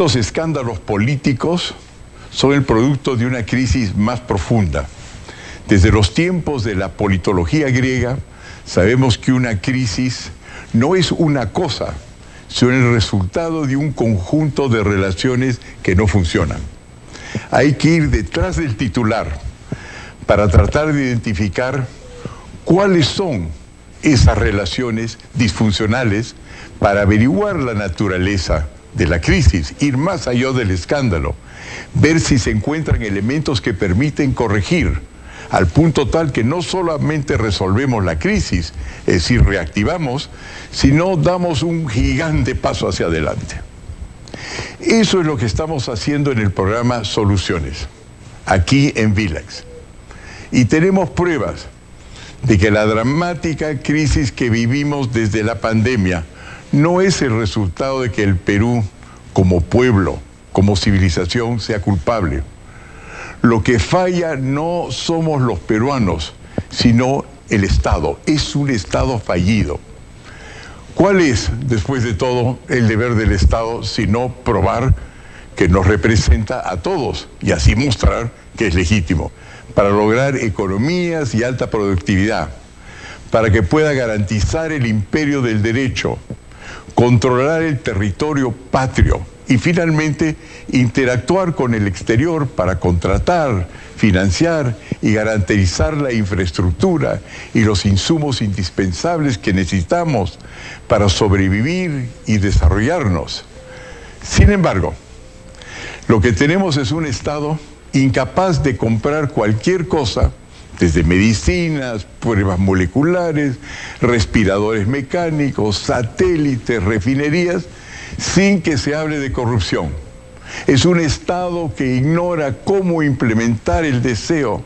Los escándalos políticos son el producto de una crisis más profunda. Desde los tiempos de la politología griega, sabemos que una crisis no es una cosa, sino el resultado de un conjunto de relaciones que no funcionan. Hay que ir detrás del titular para tratar de identificar cuáles son esas relaciones disfuncionales para averiguar la naturaleza de la crisis, ir más allá del escándalo, ver si se encuentran elementos que permiten corregir, al punto tal que no solamente resolvemos la crisis, es decir, reactivamos, sino damos un gigante paso hacia adelante. Eso es lo que estamos haciendo en el programa Soluciones, aquí en VLAX. Y tenemos pruebas de que la dramática crisis que vivimos desde la pandemia no es el resultado de que el Perú, como pueblo, como civilización, sea culpable. Lo que falla no somos los peruanos, sino el Estado. Es un Estado fallido. ¿Cuál es, después de todo, el deber del Estado, sino probar que nos representa a todos y así mostrar que es legítimo, para lograr economías y alta productividad, para que pueda garantizar el imperio del derecho, controlar el territorio patrio y finalmente interactuar con el exterior para contratar, financiar y garantizar la infraestructura y los insumos indispensables que necesitamos para sobrevivir y desarrollarnos. Sin embargo, lo que tenemos es un Estado incapaz de comprar cualquier cosa, desde medicinas, pruebas moleculares, respiradores mecánicos, satélites, refinerías, sin que se hable de corrupción. Es un Estado que ignora cómo implementar el deseo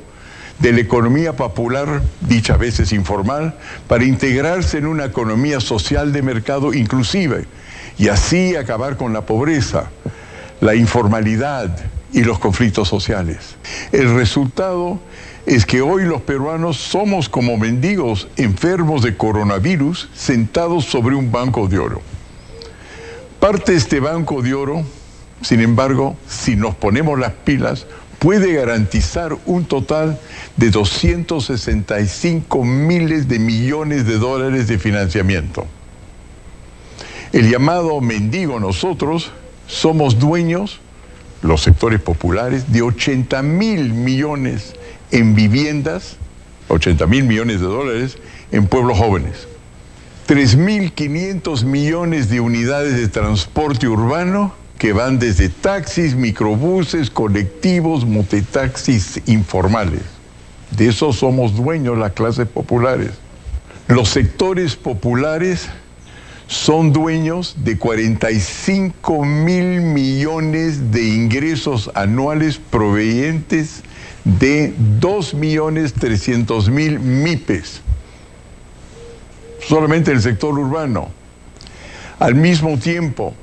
de la economía popular, dicha a veces informal, para integrarse en una economía social de mercado inclusive y así acabar con la pobreza, la informalidad y los conflictos sociales. El resultado es que hoy los peruanos somos como mendigos enfermos de coronavirus sentados sobre un banco de oro. Parte de este banco de oro, sin embargo, si nos ponemos las pilas, puede garantizar un total de 265 miles de millones de dólares de financiamiento. El llamado mendigo, nosotros somos dueños, los sectores populares, de 80.000 millones en viviendas, 80.000 millones de dólares en pueblos jóvenes, 3.500 millones de unidades de transporte urbano que van desde taxis, microbuses, colectivos, mototaxis informales. De eso somos dueños las clases populares. Los sectores populares son dueños de 45.000 millones de ingresos anuales provenientes de 2.300.000 MIPES, solamente el sector urbano. Al mismo tiempo,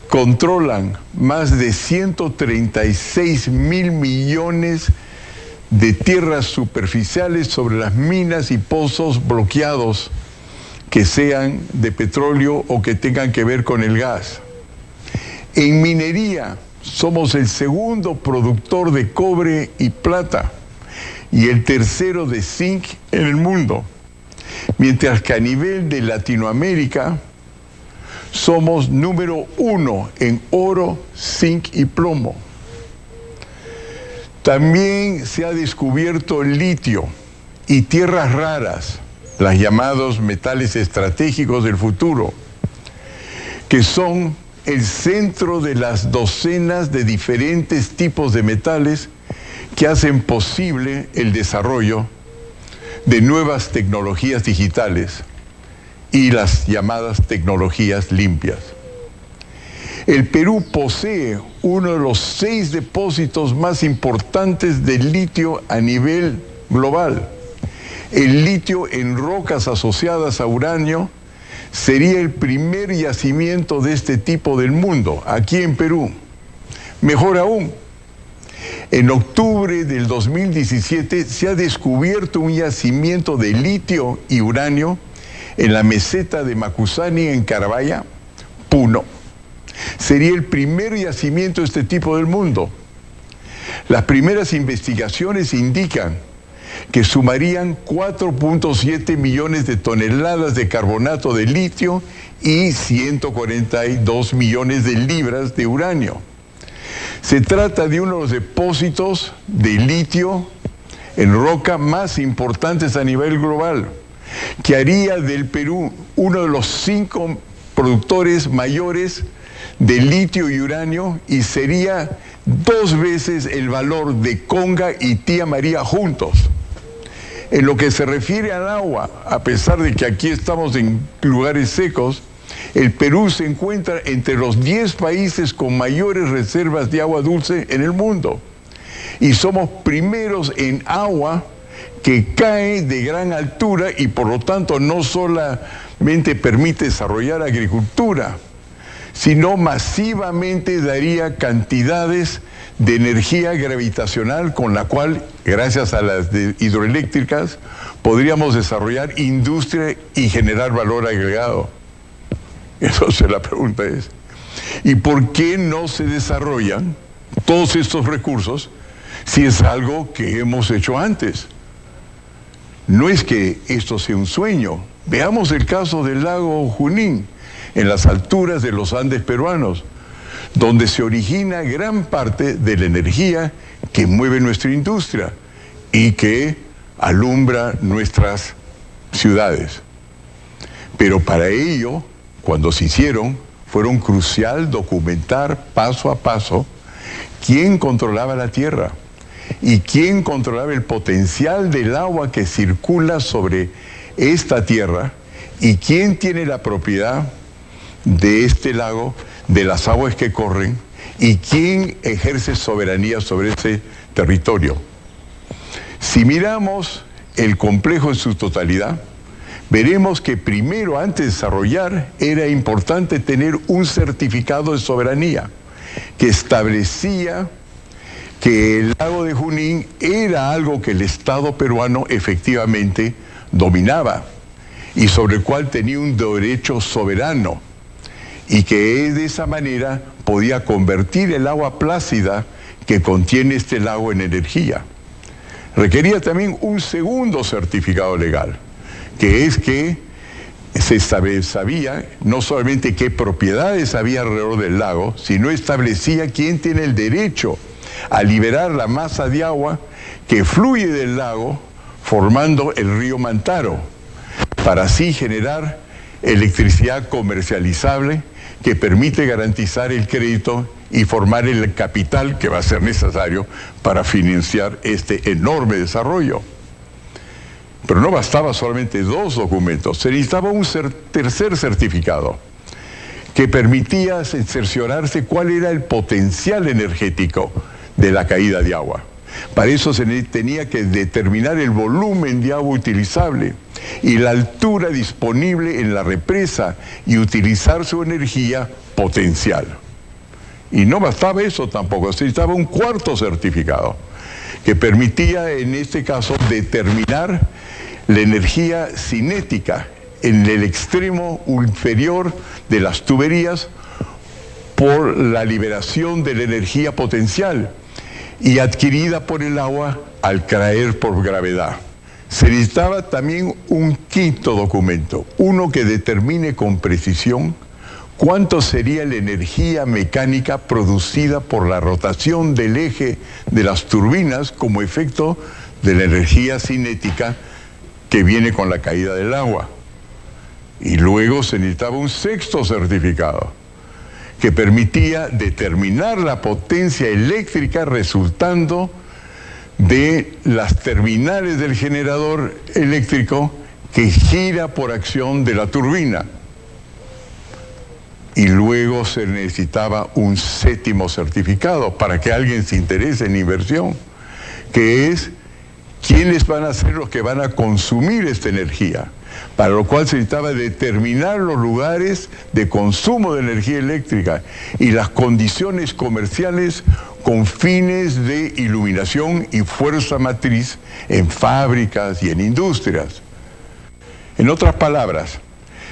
controlan más de 136.000 millones de tierras superficiales sobre las minas y pozos bloqueados que sean de petróleo o que tengan que ver con el gas. En minería somos el segundo productor de cobre y plata y el tercero de zinc en el mundo, mientras que a nivel de Latinoamérica somos número 1 en oro, zinc y plomo. También se ha descubierto litio y tierras raras, los llamados metales estratégicos del futuro, que son el centro de las docenas de diferentes tipos de metales que hacen posible el desarrollo de nuevas tecnologías digitales y las llamadas tecnologías limpias. El Perú posee uno de los 6 depósitos más importantes de litio a nivel global. El litio en rocas asociadas a uranio sería el primer yacimiento de este tipo del mundo, aquí en Perú. Mejor aún, en octubre del 2017 se ha descubierto un yacimiento de litio y uranio en la meseta de Macusani, en Carabaya, Puno. Sería el primer yacimiento de este tipo del mundo. Las primeras investigaciones indican que sumarían 4.7 millones de toneladas de carbonato de litio y 142 millones de libras de uranio. Se trata de uno de los depósitos de litio en roca más importantes a nivel global, que haría del Perú uno de los 5 productores mayores de litio y uranio y sería 2 veces el valor de Conga y Tía María juntos. En lo que se refiere al agua, a pesar de que aquí estamos en lugares secos, el Perú se encuentra entre los 10 países con mayores reservas de agua dulce en el mundo. Y somos primeros en agua que cae de gran altura y por lo tanto no solamente permite desarrollar agricultura, sino masivamente daría cantidades de energía gravitacional con la cual, gracias a las hidroeléctricas, podríamos desarrollar industria y generar valor agregado. Entonces la pregunta es, ¿y por qué no se desarrollan todos estos recursos si es algo que hemos hecho antes? No es que esto sea un sueño. Veamos el caso del lago Junín, en las alturas de los Andes peruanos, donde se origina gran parte de la energía que mueve nuestra industria y que alumbra nuestras ciudades. Pero para ello, cuando se hicieron, fueron crucial documentar paso a paso quién controlaba la tierra y quién controlaba el potencial del agua que circula sobre esta tierra y quién tiene la propiedad de este lago, de las aguas que corren, y quién ejerce soberanía sobre ese territorio. Si miramos el complejo en su totalidad, veremos que primero, antes de desarrollar, era importante tener un certificado de soberanía que establecía que el lago de Junín era algo que el Estado peruano efectivamente dominaba y sobre el cual tenía un derecho soberano, y que de esa manera podía convertir el agua plácida que contiene este lago en energía. Requería también un segundo certificado legal, que es que se sabía no solamente qué propiedades había alrededor del lago, sino establecía quién tiene el derecho a liberar la masa de agua que fluye del lago formando el río Mantaro, para así generar electricidad comercializable que permite garantizar el crédito y formar el capital que va a ser necesario para financiar este enorme desarrollo. Pero no bastaba solamente 2 documentos, se necesitaba un tercer certificado que permitía cerciorarse cuál era el potencial energético de la caída de agua. Para eso se tenía que determinar el volumen de agua utilizable y la altura disponible en la represa y utilizar su energía potencial. Y no bastaba eso tampoco, se necesitaba un cuarto certificado que permitía en este caso determinar la energía cinética en el extremo inferior de las tuberías por la liberación de la energía potencial y adquirida por el agua al caer por gravedad. Se necesitaba también un quinto documento, uno que determine con precisión cuánto sería la energía mecánica producida por la rotación del eje de las turbinas como efecto de la energía cinética que viene con la caída del agua. Y luego se necesitaba un sexto certificado que permitía determinar la potencia eléctrica resultando de las terminales del generador eléctrico que gira por acción de la turbina. Y luego se necesitaba un séptimo certificado para que alguien se interese en inversión, que es quiénes van a ser los que van a consumir esta energía, para lo cual se necesitaba determinar los lugares de consumo de energía eléctrica y las condiciones comerciales con fines de iluminación y fuerza matriz en fábricas y en industrias. En otras palabras,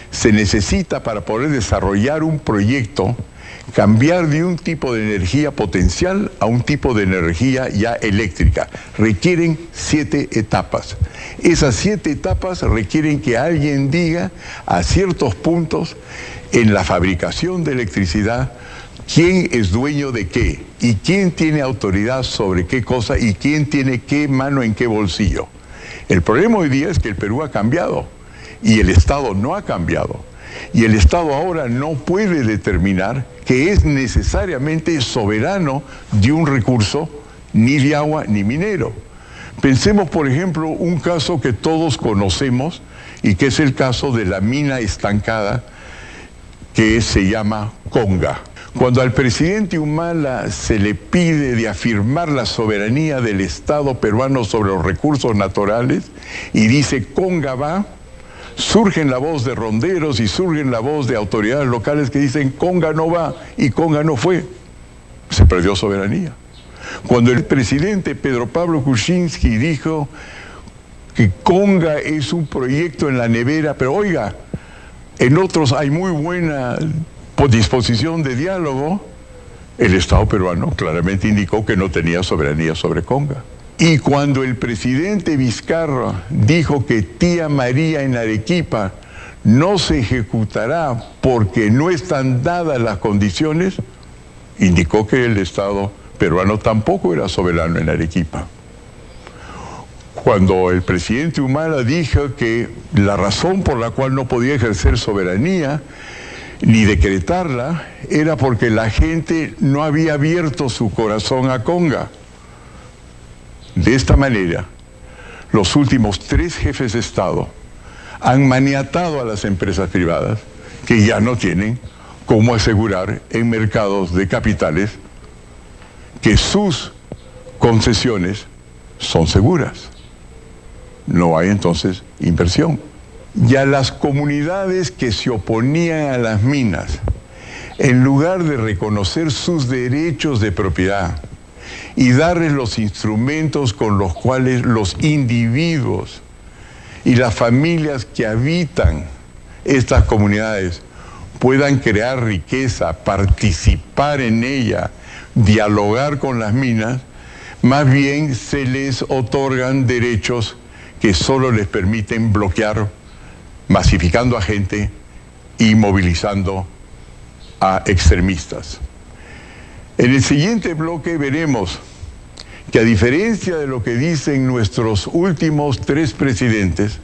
se necesita para poder desarrollar un proyecto cambiar de un tipo de energía potencial a un tipo de energía ya eléctrica. Requieren 7 etapas. Esas 7 etapas requieren que alguien diga a ciertos puntos en la fabricación de electricidad quién es dueño de qué y quién tiene autoridad sobre qué cosa y quién tiene qué mano en qué bolsillo. El problema hoy día es que el Perú ha cambiado y el Estado no ha cambiado. Y el Estado ahora no puede determinar que es necesariamente soberano de un recurso, ni de agua ni minero. Pensemos, por ejemplo, un caso que todos conocemos y que es el caso de la mina estancada que se llama Conga. Cuando al presidente Humala se le pide de afirmar la soberanía del Estado peruano sobre los recursos naturales y dice Conga va, surgen la voz de ronderos y surgen la voz de autoridades locales que dicen Conga no va y Conga no fue. Se perdió soberanía. Cuando el presidente Pedro Pablo Kuczynski dijo que Conga es un proyecto en la nevera, pero oiga, en otros hay muy buena disposición de diálogo, el Estado peruano claramente indicó que no tenía soberanía sobre Conga. Y cuando el presidente Vizcarra dijo que Tía María en Arequipa no se ejecutará porque no están dadas las condiciones, indicó que el Estado peruano tampoco era soberano en Arequipa. Cuando el presidente Humala dijo que la razón por la cual no podía ejercer soberanía ni decretarla era porque la gente no había abierto su corazón a Conga. De esta manera, los últimos 3 jefes de Estado han maniatado a las empresas privadas que ya no tienen cómo asegurar en mercados de capitales que sus concesiones son seguras. No hay entonces inversión. Y a las comunidades que se oponían a las minas, en lugar de reconocer sus derechos de propiedad y darles los instrumentos con los cuales los individuos y las familias que habitan estas comunidades puedan crear riqueza, participar en ella, dialogar con las minas, más bien se les otorgan derechos que solo les permiten bloquear, masificando a gente y movilizando a extremistas. En el siguiente bloque veremos que a diferencia de lo que dicen nuestros últimos 3 presidentes,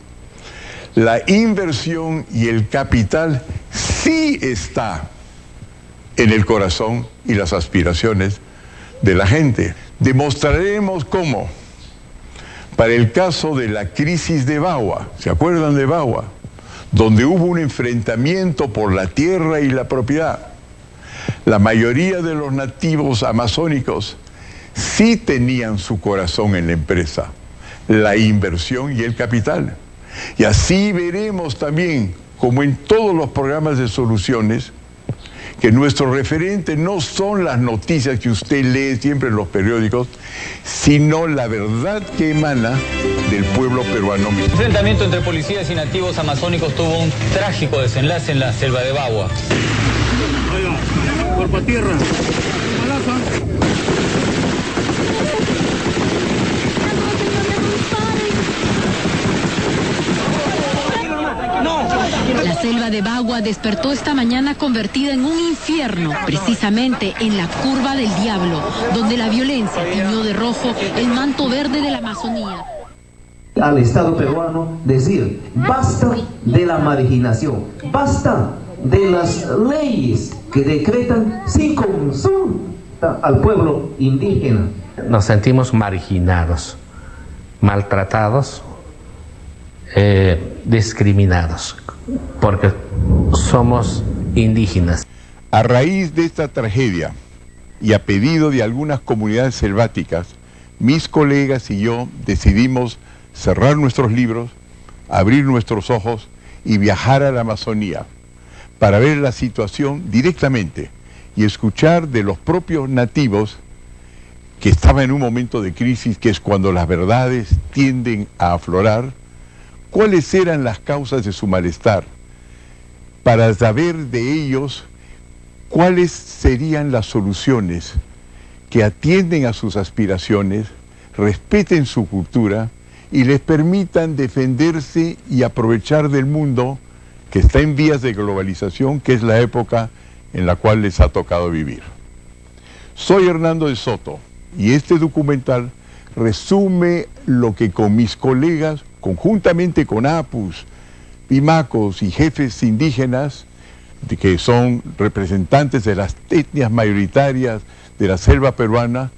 la inversión y el capital sí está en el corazón y las aspiraciones de la gente. Demostraremos cómo, para el caso de la crisis de Bagua, ¿se acuerdan de Bagua? Donde hubo un enfrentamiento por la tierra y la propiedad. La mayoría de los nativos amazónicos sí tenían su corazón en la empresa, la inversión y el capital. Y así veremos también, como en todos los programas de soluciones, que nuestro referente no son las noticias que usted lee siempre en los periódicos, sino la verdad que emana del pueblo peruano mismo. El enfrentamiento entre policías y nativos amazónicos tuvo un trágico desenlace en la selva de Bagua. Oiga, cuerpo a tierra. La selva de Bagua despertó esta mañana convertida en un infierno, precisamente en la curva del diablo, donde la violencia tiñó de rojo el manto verde de la Amazonía. Al Estado peruano decir, basta de la marginación, basta de las leyes que decretan sin consulta al pueblo indígena. Nos sentimos marginados, maltratados, discriminados, porque somos indígenas. A raíz de esta tragedia y a pedido de algunas comunidades selváticas, mis colegas y yo decidimos cerrar nuestros libros, abrir nuestros ojos y viajar a la Amazonía para ver la situación directamente y escuchar de los propios nativos que estaban en un momento de crisis, que es cuando las verdades tienden a aflorar, cuáles eran las causas de su malestar, para saber de ellos ¿cuáles serían las soluciones que atienden a sus aspiraciones, respeten su cultura y les permitan defenderse y aprovechar del mundo que está en vías de globalización, que es la época en la cual les ha tocado vivir? Soy Hernando de Soto y este documental resume lo que con mis colegas, conjuntamente con APUS, PIMACOS y jefes indígenas, que son representantes de las etnias mayoritarias de la selva peruana,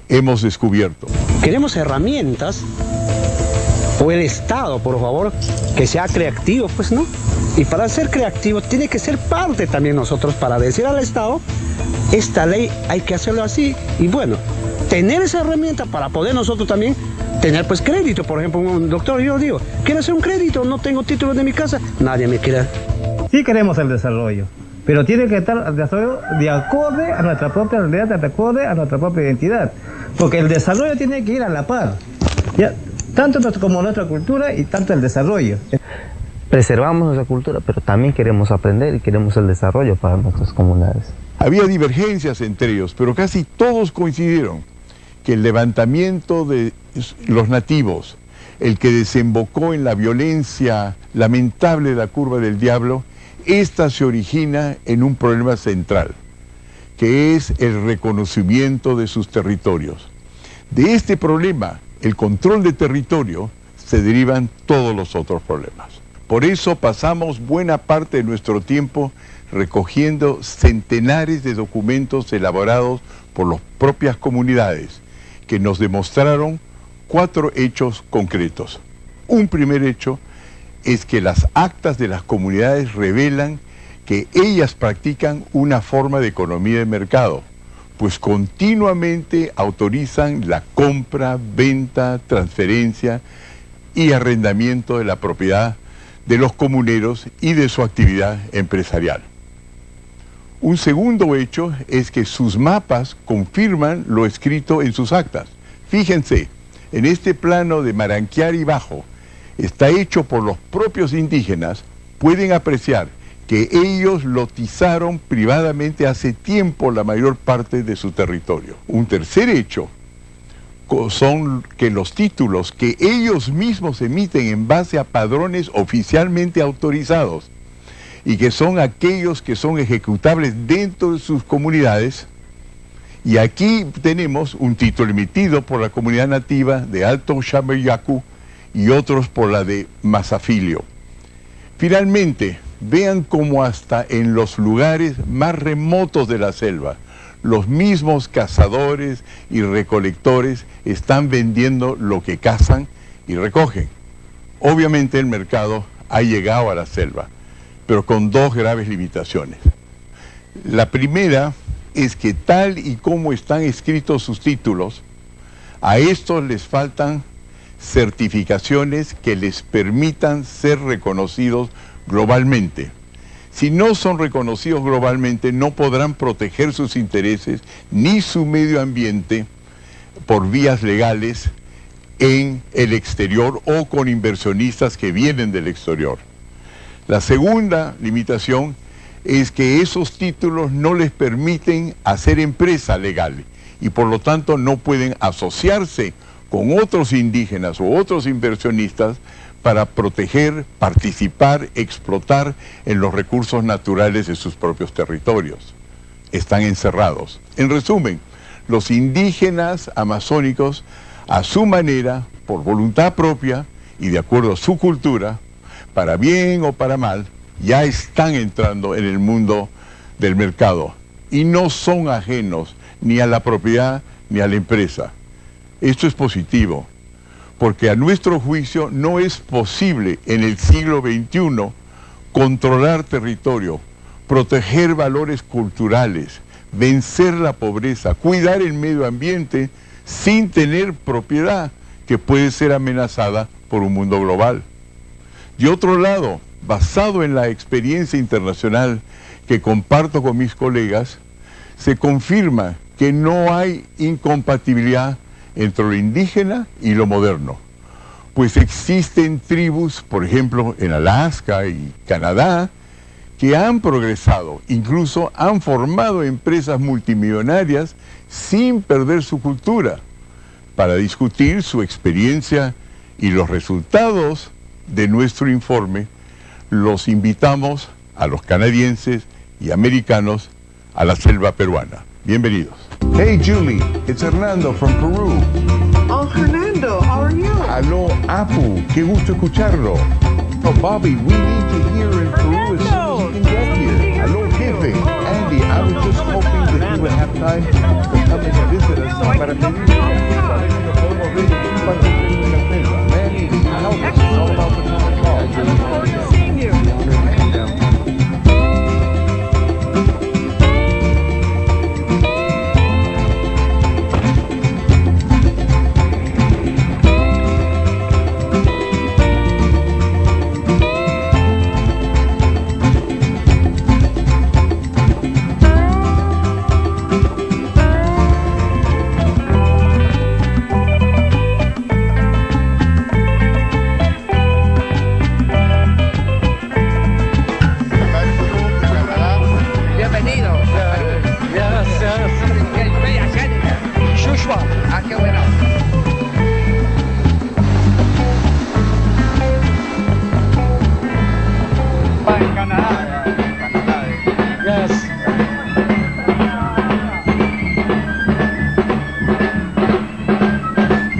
hemos descubierto. Queremos herramientas, o el Estado, por favor, que sea creativo, pues, ¿no? Y para ser creativo tiene que ser parte también nosotros para decir al Estado, esta ley hay que hacerlo así. Y bueno, tener esa herramienta para poder nosotros también tener pues crédito. Por ejemplo, un doctor, yo digo, quiero hacer un crédito, no tengo título de mi casa, nadie me quiere. Sí queremos el desarrollo, pero tiene que estar el desarrollo de acorde a nuestra propia realidad, de acorde a nuestra propia identidad. Porque el desarrollo tiene que ir a la par, ¿ya? Tanto como nuestra cultura y tanto el desarrollo. Preservamos nuestra cultura, pero también queremos aprender y queremos el desarrollo para nuestras comunidades. Había divergencias entre ellos, pero casi todos coincidieron que el levantamiento de los nativos, el que desembocó en la violencia lamentable de la curva del diablo, esta se origina en un problema central, que es el reconocimiento de sus territorios. De este problema, el control de territorio, se derivan todos los otros problemas. Por eso pasamos buena parte de nuestro tiempo recogiendo centenares de documentos elaborados por las propias comunidades, que nos demostraron 4 hechos concretos. Un primer hecho es que las actas de las comunidades revelan que ellas practican una forma de economía de mercado, pues continuamente autorizan la compra, venta, transferencia y arrendamiento de la propiedad de los comuneros y de su actividad empresarial. Un segundo hecho es que sus mapas confirman lo escrito en sus actas. Fíjense, en este plano de Maranquiari Bajo, está hecho por los propios indígenas, pueden apreciar que ellos lotizaron privadamente hace tiempo la mayor parte de su territorio. Un tercer hecho son que los títulos que ellos mismos emiten en base a padrones oficialmente autorizados y que son aquellos que son ejecutables dentro de sus comunidades, y aquí tenemos un título emitido por la comunidad nativa de Alto Xameyacu y otros por la de Mazafilio. Finalmente, vean cómo hasta en los lugares más remotos de la selva, los mismos cazadores y recolectores están vendiendo lo que cazan y recogen. Obviamente el mercado ha llegado a la selva, pero con 2 graves limitaciones. La primera es que tal y como están escritos sus títulos, a estos les faltan certificaciones que les permitan ser reconocidos globalmente. Si no son reconocidos globalmente, no podrán proteger sus intereses ni su medio ambiente por vías legales en el exterior o con inversionistas que vienen del exterior. La segunda limitación es que esos títulos no les permiten hacer empresa legal y por lo tanto no pueden asociarse con otros indígenas u otros inversionistas para proteger, participar, explotar en los recursos naturales de sus propios territorios. Están encerrados. En resumen, los indígenas amazónicos, a su manera, por voluntad propia y de acuerdo a su cultura, para bien o para mal, ya están entrando en el mundo del mercado y no son ajenos ni a la propiedad ni a la empresa. Esto es positivo, porque a nuestro juicio no es posible en el siglo XXI controlar territorio, proteger valores culturales, vencer la pobreza, cuidar el medio ambiente sin tener propiedad que puede ser amenazada por un mundo global. De otro lado, basado en la experiencia internacional que comparto con mis colegas, se confirma que no hay incompatibilidad entre lo indígena y lo moderno, pues existen tribus, por ejemplo en Alaska y Canadá, que han progresado, incluso han formado empresas multimillonarias sin perder su cultura. Para discutir su experiencia y los resultados de nuestro informe, los invitamos a los canadienses y americanos a la selva peruana. Bienvenidos. Hey Julie, it's Hernando from Peru. Oh, Hernando, how are you? Aló, Apu, qué gusto escucharlo. Oh, Bobby, we need to hear in Peru as soon as you can get here. Aló, jefe. Andy, I was just hoping that you would have time to come and visit us para pedir que podemos ver un par de veces en la selva. Manny, help us. It's all about the common cause. Seeing you.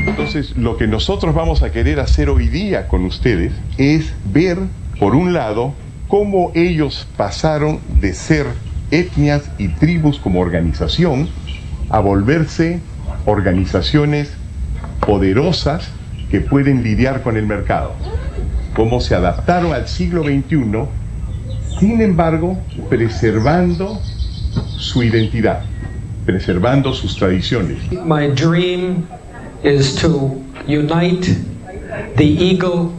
Entonces, lo que nosotros vamos a querer hacer hoy día con ustedes es ver, por un lado, cómo ellos pasaron de ser etnias y tribus como organización a volverse organizaciones poderosas que pueden lidiar con el mercado. Cómo se adaptaron al siglo XXI, sin embargo, preservando su identidad, preservando sus tradiciones. My dream is to unite the eagle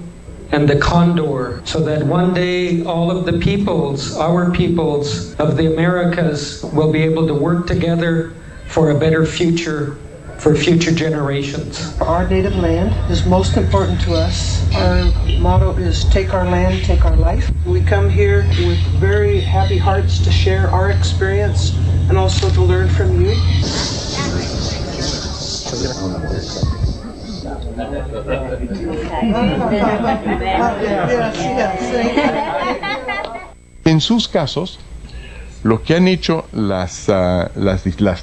and the condor so that one day all of the peoples, our peoples of the Americas, will be able to work together for a better future for future generations. Our native land is most important to us. Our motto is take our land, take our life. We come here with very happy hearts to share our experience and also to learn from you. En sus casos, lo que han hecho las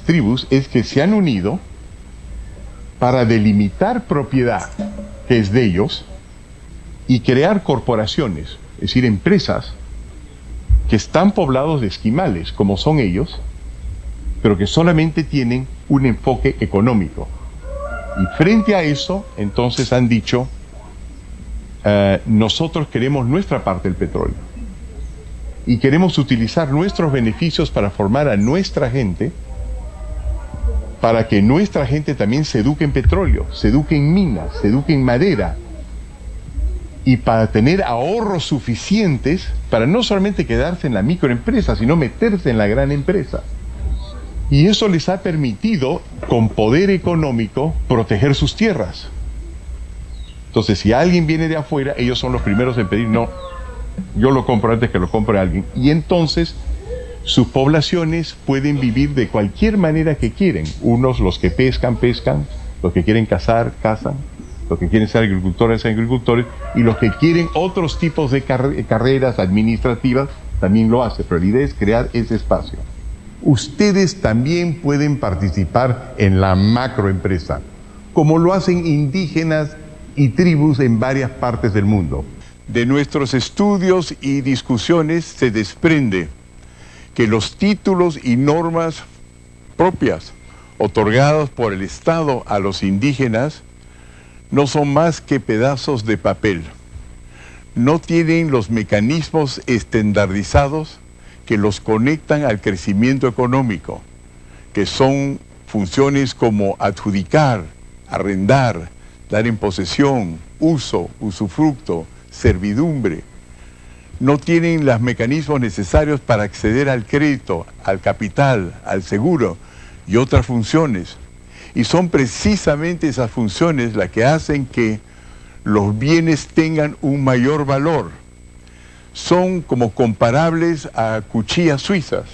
tribus es que se han unido para delimitar propiedad que es de ellos y crear corporaciones, es decir, empresas que están poblados de esquimales, como son ellos, pero que solamente tienen un enfoque económico. Y frente a eso, entonces han dicho, nosotros queremos nuestra parte del petróleo y queremos utilizar nuestros beneficios para formar a nuestra gente, para que nuestra gente también se eduque en petróleo, se eduque en minas, se eduque en madera, y para tener ahorros suficientes para no solamente quedarse en la microempresa, sino meterse en la gran empresa. Y eso les ha permitido, con poder económico, proteger sus tierras. Entonces, si alguien viene de afuera, ellos son los primeros en pedir, no, yo lo compro antes que lo compre alguien. Y entonces, sus poblaciones pueden vivir de cualquier manera que quieren. Unos, los que pescan, pescan, los que quieren cazar, cazan, los que quieren ser agricultores, agricultores, y los que quieren otros tipos de carreras administrativas, también lo hacen. Pero la idea es crear ese espacio. Ustedes también pueden participar en la macroempresa, como lo hacen indígenas y tribus en varias partes del mundo. De nuestros estudios y discusiones se desprende que los títulos y normas propias otorgados por el Estado a los indígenas no son más que pedazos de papel. No tienen los mecanismos estandarizados que los conectan al crecimiento económico, que son funciones como adjudicar, arrendar, dar en posesión, uso, usufructo, servidumbre. No tienen los mecanismos necesarios para acceder al crédito, al capital, al seguro y otras funciones. Y son precisamente esas funciones las que hacen que los bienes tengan un mayor valor. son como comparables a cuchillas suizas,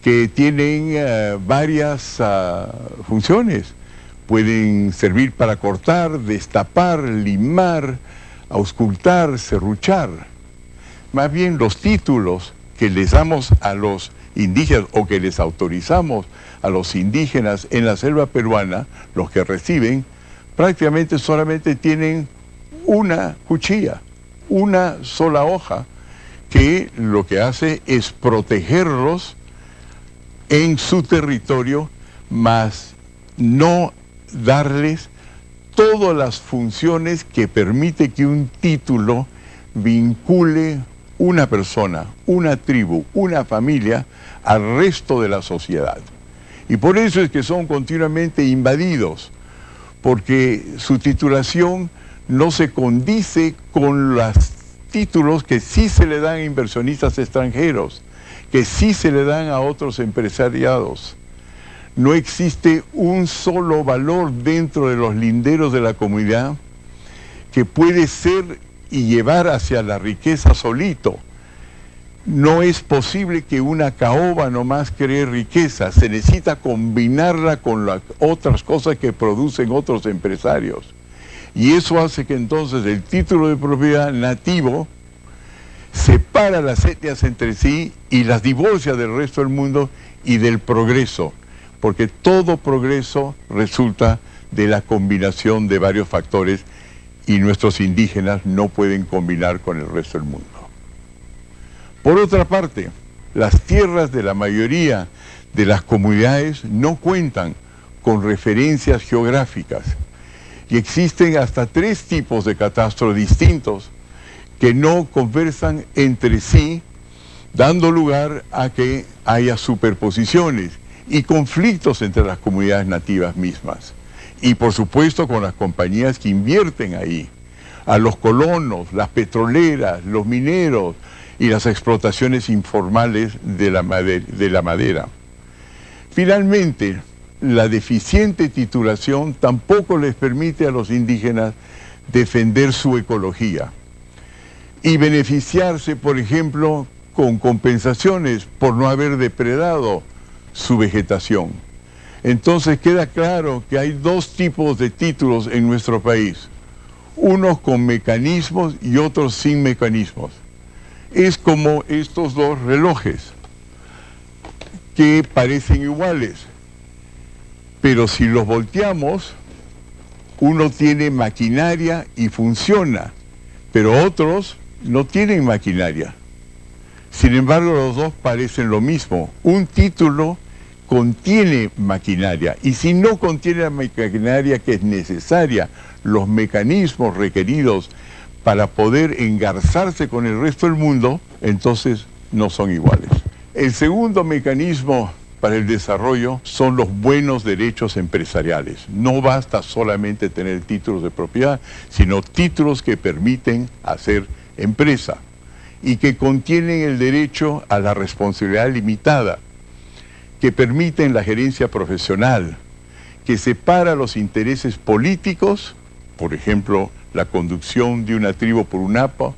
que tienen varias funciones. Pueden servir para cortar, destapar, limar, auscultar, serruchar. Más bien los títulos que les damos a los indígenas o que les autorizamos a los indígenas en la selva peruana, los que reciben, prácticamente solamente tienen una cuchilla, una sola hoja, que lo que hace es protegerlos en su territorio, mas no darles todas las funciones que permite que un título vincule una persona, una tribu, una familia al resto de la sociedad. Y por eso es que son continuamente invadidos, porque su titulación no se condice con los títulos que sí se le dan a inversionistas extranjeros, que sí se le dan a otros empresariados. No existe un solo valor dentro de los linderos de la comunidad que puede ser y llevar hacia la riqueza solito. No es posible que una caoba nomás cree riqueza, se necesita combinarla con las otras cosas que producen otros empresarios. Y eso hace que entonces el título de propiedad nativo separa las etnias entre sí y las divorcia del resto del mundo y del progreso, porque todo progreso resulta de la combinación de varios factores y nuestros indígenas no pueden combinar con el resto del mundo. Por otra parte, las tierras de la mayoría de las comunidades no cuentan con referencias geográficas y existen hasta 3 tipos de catastros distintos que no conversan entre sí, dando lugar a que haya superposiciones y conflictos entre las comunidades nativas mismas. Y por supuesto con las compañías que invierten ahí, a los colonos, las petroleras, los mineros y las explotaciones informales de la madera. Finalmente, la deficiente titulación tampoco les permite a los indígenas defender su ecología y beneficiarse, por ejemplo, con compensaciones por no haber depredado su vegetación. Entonces queda claro que hay 2 tipos de títulos en nuestro país, unos con mecanismos y otros sin mecanismos. Es como estos 2 relojes que parecen iguales, pero si los volteamos, uno tiene maquinaria y funciona, pero otros no tienen maquinaria. Sin embargo, los 2 parecen lo mismo. Un título contiene maquinaria, y si no contiene la maquinaria que es necesaria, los mecanismos requeridos para poder engarzarse con el resto del mundo, entonces no son iguales. El segundo mecanismo para el desarrollo son los buenos derechos empresariales. No basta solamente tener títulos de propiedad, sino títulos que permiten hacer empresa y que contienen el derecho a la responsabilidad limitada, que permiten la gerencia profesional, que separa los intereses políticos, por ejemplo, la conducción de una tribu por un APA,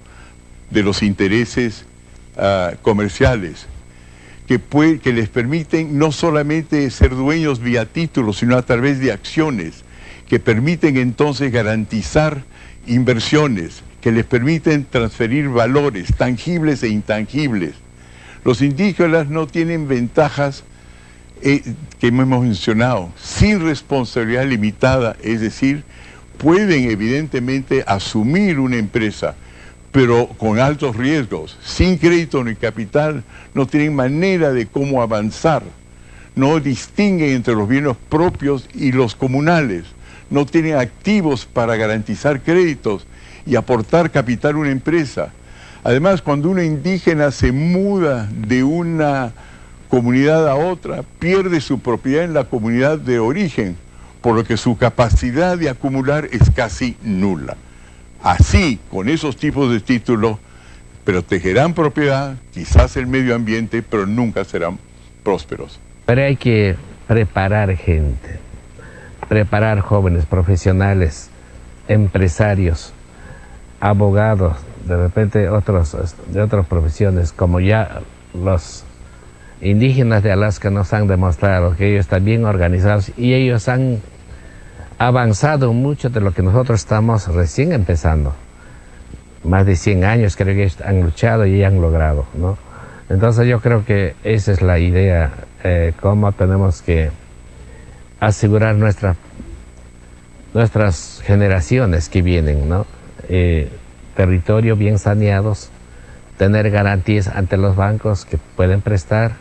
de los intereses comerciales, que les permiten no solamente ser dueños vía títulos, sino a través de acciones, que permiten entonces garantizar inversiones, que les permiten transferir valores tangibles e intangibles. Los indígenas no tienen ventajas que hemos mencionado, sin responsabilidad limitada, es decir, pueden evidentemente asumir una empresa, pero con altos riesgos, sin crédito ni capital, no tienen manera de cómo avanzar, no distinguen entre los bienes propios y los comunales, no tienen activos para garantizar créditos y aportar capital a una empresa. Además, cuando un indígena se muda de una comunidad a otra, pierde su propiedad en la comunidad de origen, por lo que su capacidad de acumular es casi nula. Así, con esos tipos de títulos, protegerán propiedad, quizás el medio ambiente, pero nunca serán prósperos. Pero hay que preparar gente, preparar jóvenes profesionales, empresarios, abogados de repente de otras profesiones, como ya los indígenas de Alaska nos han demostrado que ellos están bien organizados y ellos han avanzado mucho de lo que nosotros estamos recién empezando. Más de 100 años creo que han luchado y han logrado, ¿no? Entonces yo creo que esa es la idea, cómo tenemos que asegurar nuestras generaciones que vienen, ¿no? Territorios bien saneados, tener garantías ante los bancos que pueden prestar.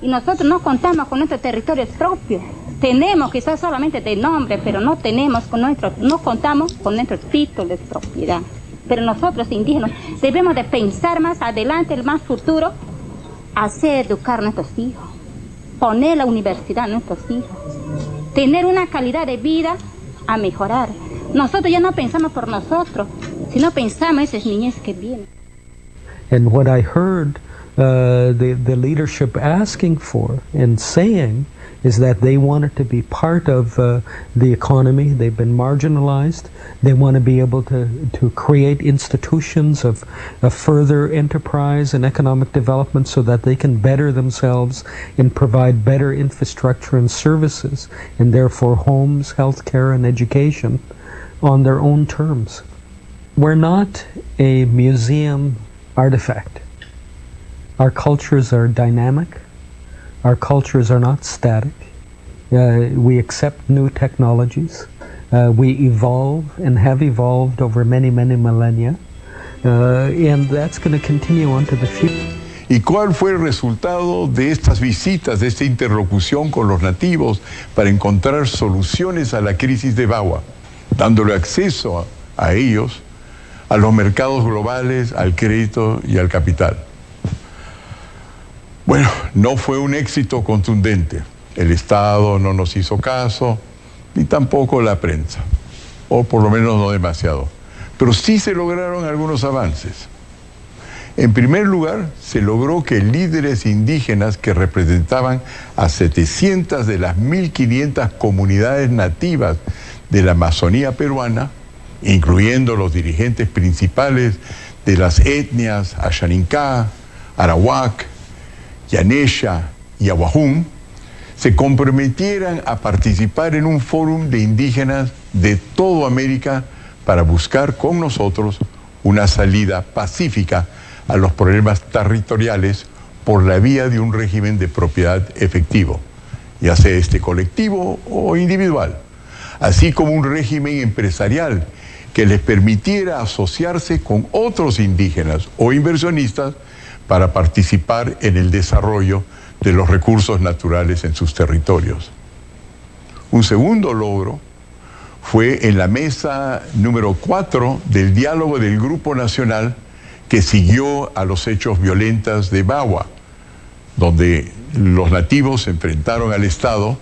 Y nosotros no contamos con nuestros territorios propios. Tenemos quizás solamente de nombre, pero no contamos con nuestros títulos de propiedad. Pero nosotros indígenas debemos de pensar más adelante, el más futuro, hacer educar a nuestros hijos, poner la universidad a nuestros hijos, tener una calidad de vida a mejorar. Nosotros ya no pensamos por nosotros, sino pensamos en esas niñez que vienen. And what I heard the leadership asking for and saying is that they wanted to be part of the economy. They've been marginalized. They want to be able to create institutions of further enterprise and economic development so that they can better themselves and provide better infrastructure and services, and therefore homes, healthcare, and education on their own terms. We're not a museum artifact. Our cultures are dynamic. Our cultures are not static. We accept new technologies. We evolve and have evolved over many, many millennia. And that's going to continue on to the future. ¿Y cuál fue el resultado de estas visitas, de esta interlocución con los nativos para encontrar soluciones a la crisis de Bagua, dándole acceso a ellos, a los mercados globales, al crédito y al capital? Bueno, no fue un éxito contundente. El Estado no nos hizo caso, ni tampoco la prensa, o por lo menos no demasiado. Pero sí se lograron algunos avances. En primer lugar, se logró que líderes indígenas que representaban a 700 de las 1.500 comunidades nativas de la Amazonía peruana, incluyendo los dirigentes principales de las etnias Ashaninká, Arawak, Yanesha y Awajún, se comprometieran a participar en un fórum de indígenas de toda América para buscar con nosotros una salida pacífica a los problemas territoriales por la vía de un régimen de propiedad efectivo, ya sea este colectivo o individual, así como un régimen empresarial que les permitiera asociarse con otros indígenas o inversionistas para participar en el desarrollo de los recursos naturales en sus territorios. Un segundo logro fue en la mesa número 4 del diálogo del Grupo Nacional que siguió a los hechos violentos de Bagua, donde los nativos se enfrentaron al Estado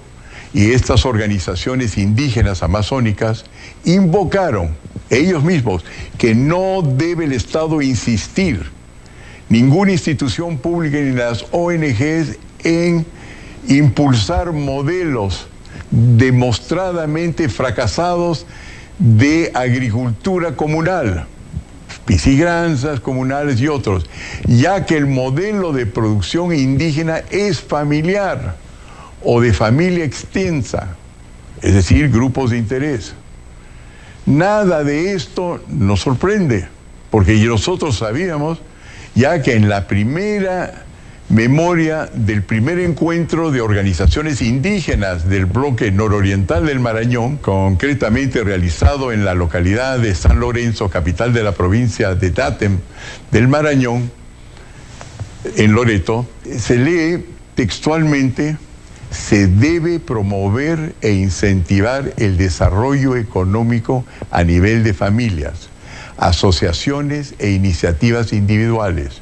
y estas organizaciones indígenas amazónicas invocaron ellos mismos que no debe el Estado insistir, ninguna institución pública ni las ONGs, en impulsar modelos demostradamente fracasados de agricultura comunal, piscigranjas comunales y otros, ya que el modelo de producción indígena es familiar o de familia extensa, es decir, grupos de interés. Nada de esto nos sorprende, porque nosotros sabíamos ya que en la primera memoria del primer encuentro de organizaciones indígenas del bloque nororiental del Marañón, concretamente realizado en la localidad de San Lorenzo, capital de la provincia de Datem del Marañón, en Loreto, se lee textualmente: se debe promover e incentivar el desarrollo económico a nivel de familias, asociaciones e iniciativas individuales.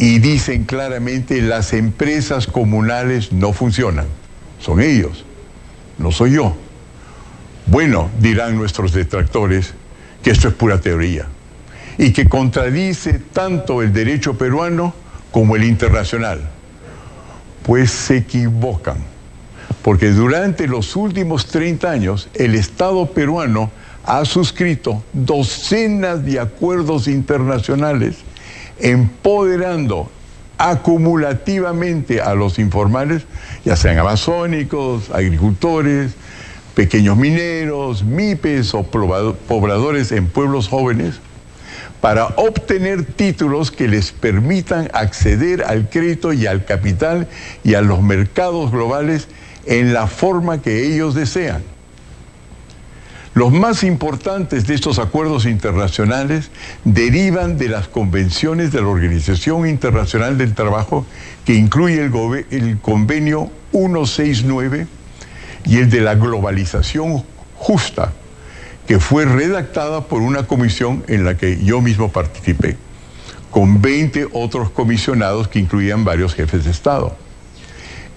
Y dicen claramente: las empresas comunales no funcionan, son ellos, no soy yo. Bueno, dirán nuestros detractores que esto es pura teoría y que contradice tanto el derecho peruano como el internacional. Pues se equivocan, porque durante los últimos 30 años el Estado peruano ha suscrito docenas de acuerdos internacionales empoderando acumulativamente a los informales, ya sean amazónicos, agricultores, pequeños mineros, MIPES o pobladores en pueblos jóvenes, para obtener títulos que les permitan acceder al crédito y al capital y a los mercados globales en la forma que ellos desean. Los más importantes de estos acuerdos internacionales derivan de las convenciones de la Organización Internacional del Trabajo, que incluye el Convenio 169 y el de la globalización justa, que fue redactada por una comisión en la que yo mismo participé, con 20 otros comisionados que incluían varios jefes de Estado.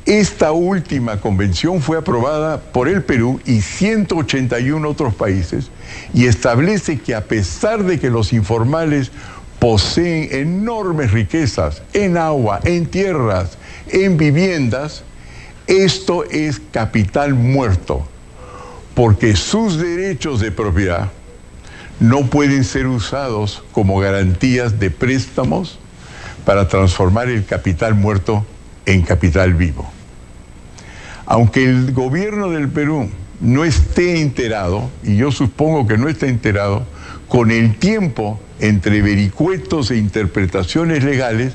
Esta última convención fue aprobada por el Perú y 181 otros países y establece que a pesar de que los informales poseen enormes riquezas en agua, en tierras, en viviendas, esto es capital muerto, porque sus derechos de propiedad no pueden ser usados como garantías de préstamos para transformar el capital muerto en capital vivo. Aunque el gobierno del Perú no esté enterado, y yo supongo que no está enterado, con el tiempo, entre vericuetos e interpretaciones legales,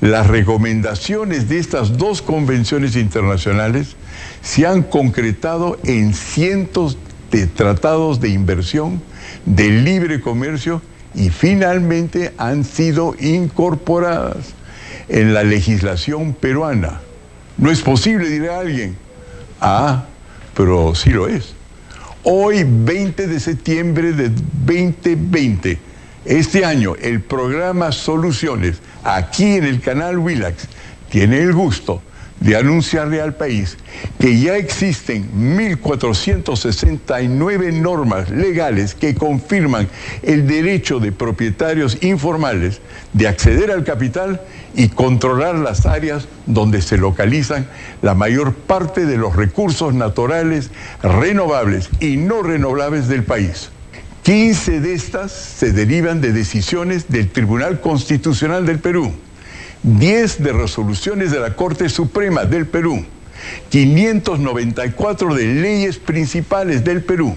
las recomendaciones de estas dos convenciones internacionales se han concretado en cientos de tratados de inversión, de libre comercio, y finalmente han sido incorporadas en la legislación peruana. No es posible, dirá alguien. Ah, pero sí lo es. Hoy, 20 de septiembre de 2020, este año, el programa Soluciones, aquí en el canal Willax, tiene el gusto de anunciarle al país que ya existen 1.469 normas legales que confirman el derecho de propietarios informales de acceder al capital y controlar las áreas donde se localizan la mayor parte de los recursos naturales, renovables y no renovables del país. 15 de estas se derivan de decisiones del Tribunal Constitucional del Perú, 10 de resoluciones de la Corte Suprema del Perú, 594 de leyes principales del Perú,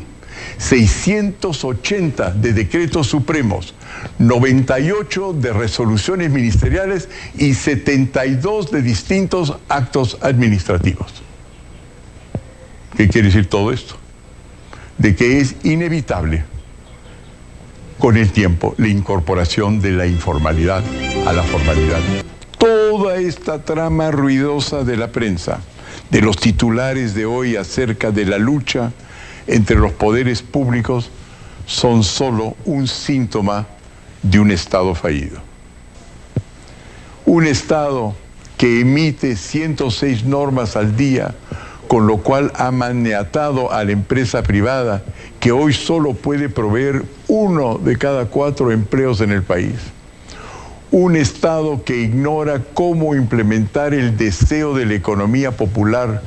680 de decretos supremos, 98 de resoluciones ministeriales y 72 de distintos actos administrativos. ¿Qué quiere decir todo esto? De que es inevitable con el tiempo la incorporación de la informalidad a la formalidad. Toda esta trama ruidosa de la prensa, de los titulares de hoy acerca de la lucha entre los poderes públicos, son solo un síntoma de un Estado fallido. Un Estado que emite 106 normas al día, con lo cual ha maniatado a la empresa privada, que hoy solo puede proveer 1 de cada 4 empleos en el país. Un Estado que ignora cómo implementar el deseo de la economía popular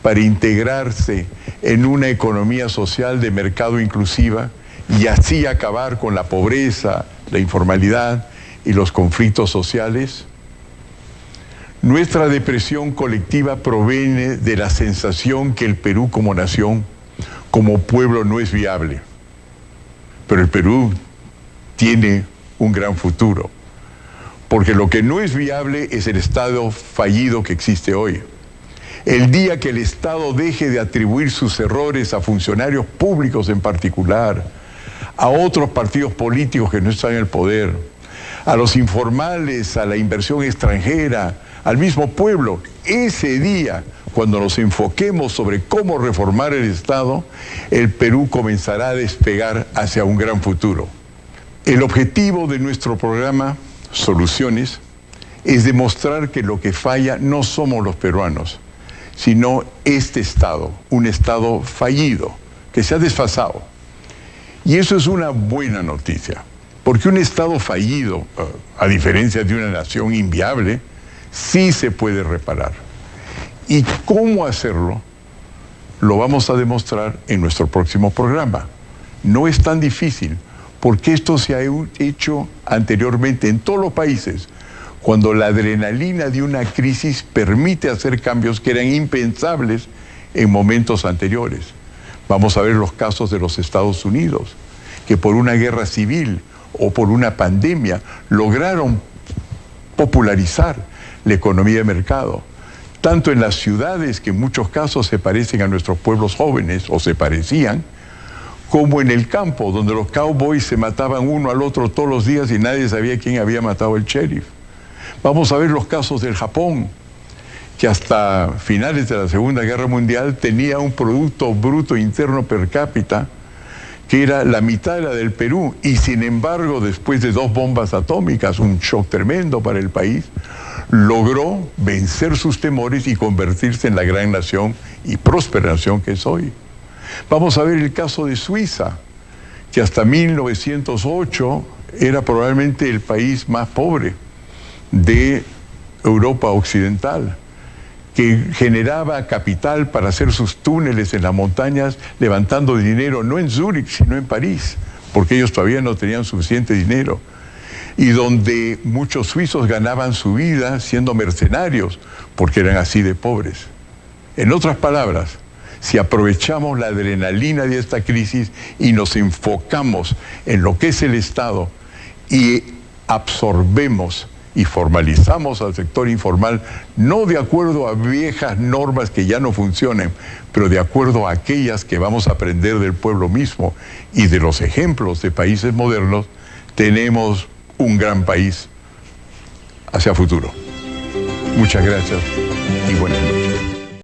para integrarse en una economía social de mercado inclusiva y así acabar con la pobreza, la informalidad y los conflictos sociales. Nuestra depresión colectiva proviene de la sensación que el Perú como nación, como pueblo, no es viable. Pero el Perú tiene un gran futuro, porque lo que no es viable es el Estado fallido que existe hoy. El día que el Estado deje de atribuir sus errores a funcionarios públicos en particular, a otros partidos políticos que no están en el poder, a los informales, a la inversión extranjera, al mismo pueblo, ese día, cuando nos enfoquemos sobre cómo reformar el Estado, el Perú comenzará a despegar hacia un gran futuro. El objetivo de nuestro programa Soluciones es demostrar que lo que falla no somos los peruanos, sino este Estado, un Estado fallido, que se ha desfasado. Y eso es una buena noticia, porque un Estado fallido, a diferencia de una nación inviable, sí se puede reparar. ¿Y cómo hacerlo? Lo vamos a demostrar en nuestro próximo programa, no es tan difícil, porque esto se ha hecho anteriormente en todos los países, cuando la adrenalina de una crisis permite hacer cambios que eran impensables en momentos anteriores. Vamos a ver los casos de los Estados Unidos, que por una guerra civil o por una pandemia lograron popularizar la economía de mercado, tanto en las ciudades, que en muchos casos se parecen a nuestros pueblos jóvenes, o se parecían, como en el campo, donde los cowboys se mataban uno al otro todos los días y nadie sabía quién había matado al sheriff. Vamos a ver los casos del Japón, que hasta finales de la Segunda Guerra Mundial tenía un Producto Bruto Interno per cápita que era la mitad de la del Perú, y sin embargo, después de 2 bombas atómicas, un shock tremendo para el país, logró vencer sus temores y convertirse en la gran nación y próspera nación que es hoy. Vamos a ver el caso de Suiza, que hasta 1908 era probablemente el país más pobre de Europa Occidental, que generaba capital para hacer sus túneles en las montañas, levantando dinero no en Zúrich, sino en París, porque ellos todavía no tenían suficiente dinero, y donde muchos suizos ganaban su vida siendo mercenarios, porque eran así de pobres. En otras palabras, si aprovechamos la adrenalina de esta crisis y nos enfocamos en lo que es el Estado y absorbemos y formalizamos al sector informal, no de acuerdo a viejas normas que ya no funcionen, pero de acuerdo a aquellas que vamos a aprender del pueblo mismo y de los ejemplos de países modernos, tenemos un gran país hacia futuro. Muchas gracias y buenas noches.